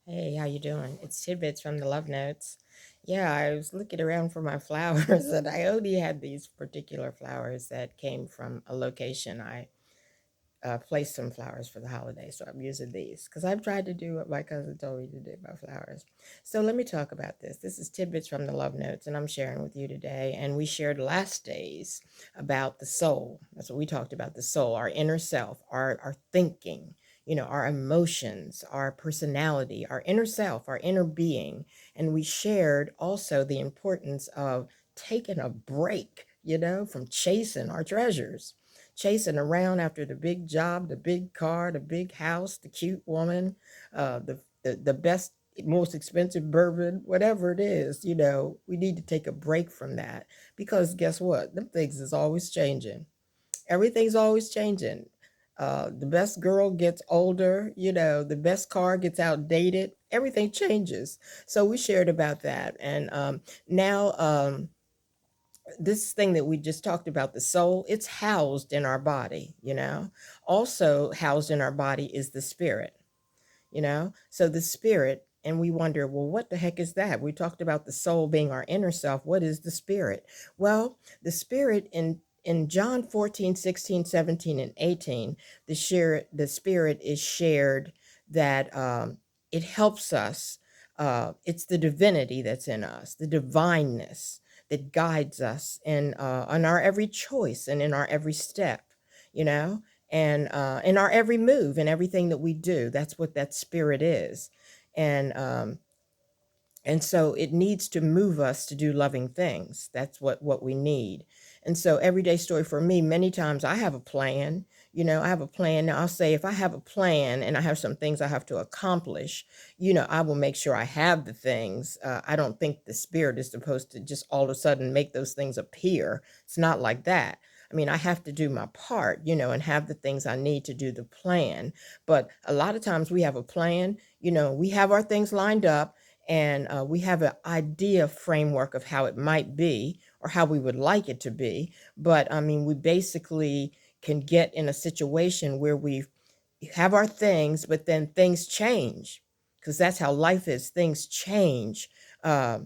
Hey, how you doing? It's Tidbits from the Love Notes. Yeah, I was looking around for my flowers and I only had these particular flowers that came from a location. I placed some flowers for the holiday, so I'm using these because I've tried to do what my cousin told me to do about flowers. So let me talk about this. This is Tidbits from the Love Notes, and I'm sharing with you today. And we shared last days about the soul. That's what we talked about, the soul, our inner self, our thinking, our emotions, our personality, our inner self, our inner being. And we shared also the importance of taking a break, from chasing our treasures, chasing around after the big job, the big car, the big house, the cute woman, the best, most expensive bourbon, whatever it is. We need to take a break from that because guess what? Them things is always changing. Everything's always changing. The best girl gets older, the best car gets outdated. Everything changes. So we shared about that. And now, this thing that we just talked about, the soul, it's housed in our body. Also housed in our body is the spirit. So the spirit, and we wonder, well, what the heck is that? We talked about the soul being our inner self. What is the spirit? Well, the spirit in John 14, 16, 17, and 18, the spirit is shared that it helps us. It's the divinity that's in us, the divineness that guides us in our every choice and in our every step, you know, and in our every move and everything that we do. That's what that spirit is. And um, and so it needs to move us to do loving things. That's what we need. And so everyday story for me, many times I have a plan. I have a plan. Now I'll say if I have a plan and I have some things I have to accomplish, I will make sure I have the things. I don't think the spirit is supposed to just all of a sudden make those things appear. It's not like that. I mean, I have to do my part, and have the things I need to do the plan. But a lot of times we have a plan, we have our things lined up, and we have an idea framework of how it might be or how we would like it to be. But I mean, we basically can get in a situation where we have our things, but then things change, because that's how life is. Things change. uh,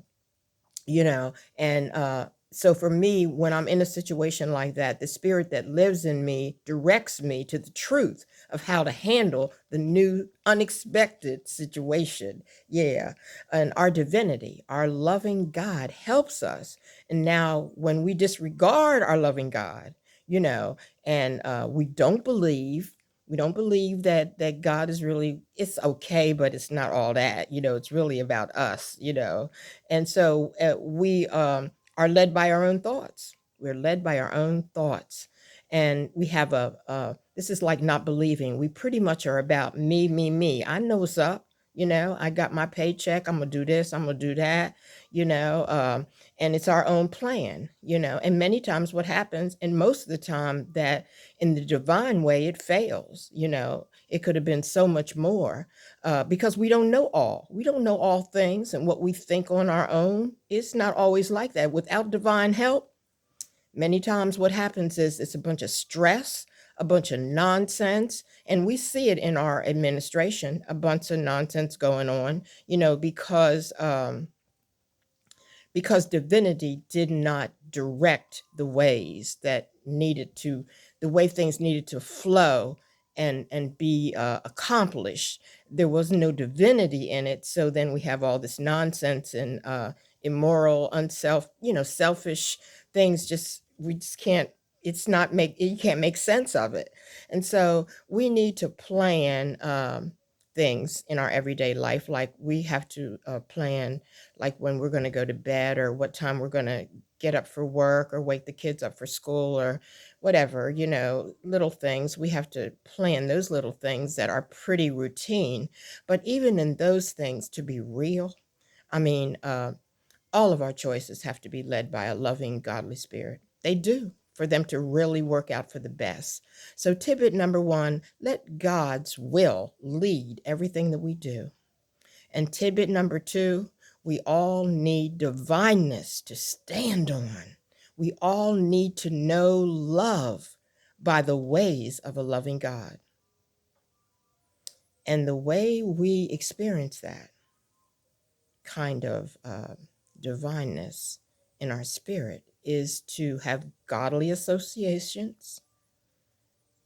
and so for me, when I'm in a situation like that, the spirit that lives in me directs me to the truth of how to handle the new unexpected situation. Yeah. And our divinity, our loving God helps us. And now when we disregard our loving God, you know and we don't believe that God is really, it's okay, but it's not all that. It's really about us. And so we are led by our own thoughts. We're led by our own thoughts. And we have this is like not believing. We pretty much are about me, me, me. I know what's up. I got my paycheck. I'm going to do this. I'm going to do that, you know, um, and it's our own plan. And many times what happens, and most of the time, that in the divine way, it fails. It could have been so much more, because we don't know all. We don't know all things, and what we think on our own, it's not always like that. Without divine help, many times what happens is it's a bunch of stress, a bunch of nonsense, and we see it in our administration, a bunch of nonsense going on, because divinity did not direct the way things needed to flow and be accomplished. There was no divinity in it, so then we have all this nonsense and immoral, selfish things. Just we just can't. It's not make You can't make sense of it, and so we need to plan things in our everyday life. Like we have to plan, like when we're going to go to bed, or what time we're going to get up for work, or wake the kids up for school, or whatever, little things. We have to plan those little things that are pretty routine. But even in those things, to be real, I mean, all of our choices have to be led by a loving, godly spirit. They do, for them to really work out for the best. So, tidbit number one, let God's will lead everything that we do. And tidbit number two, we all need divineness to stand on. We all need to know love by the ways of a loving God. And the way we experience that kind of divineness in our spirit is to have godly associations,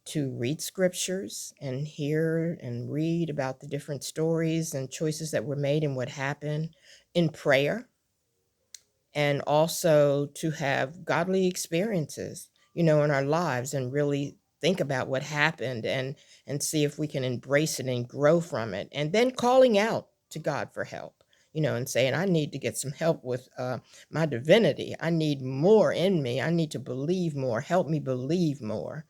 to read scriptures and hear and read about the different stories and choices that were made and what happened in prayer, and also to have godly experiences, in our lives, and really think about what happened and see if we can embrace it and grow from it, and then calling out to God for help, and saying, I need to get some help with my divinity. I need more in me. I need to believe more. Help me believe more.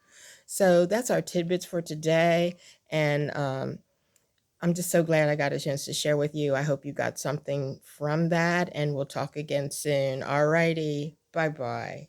So that's our tidbits for today. And I'm just so glad I got a chance to share with you. I hope you got something from that, and we'll talk again soon. All righty. Bye bye.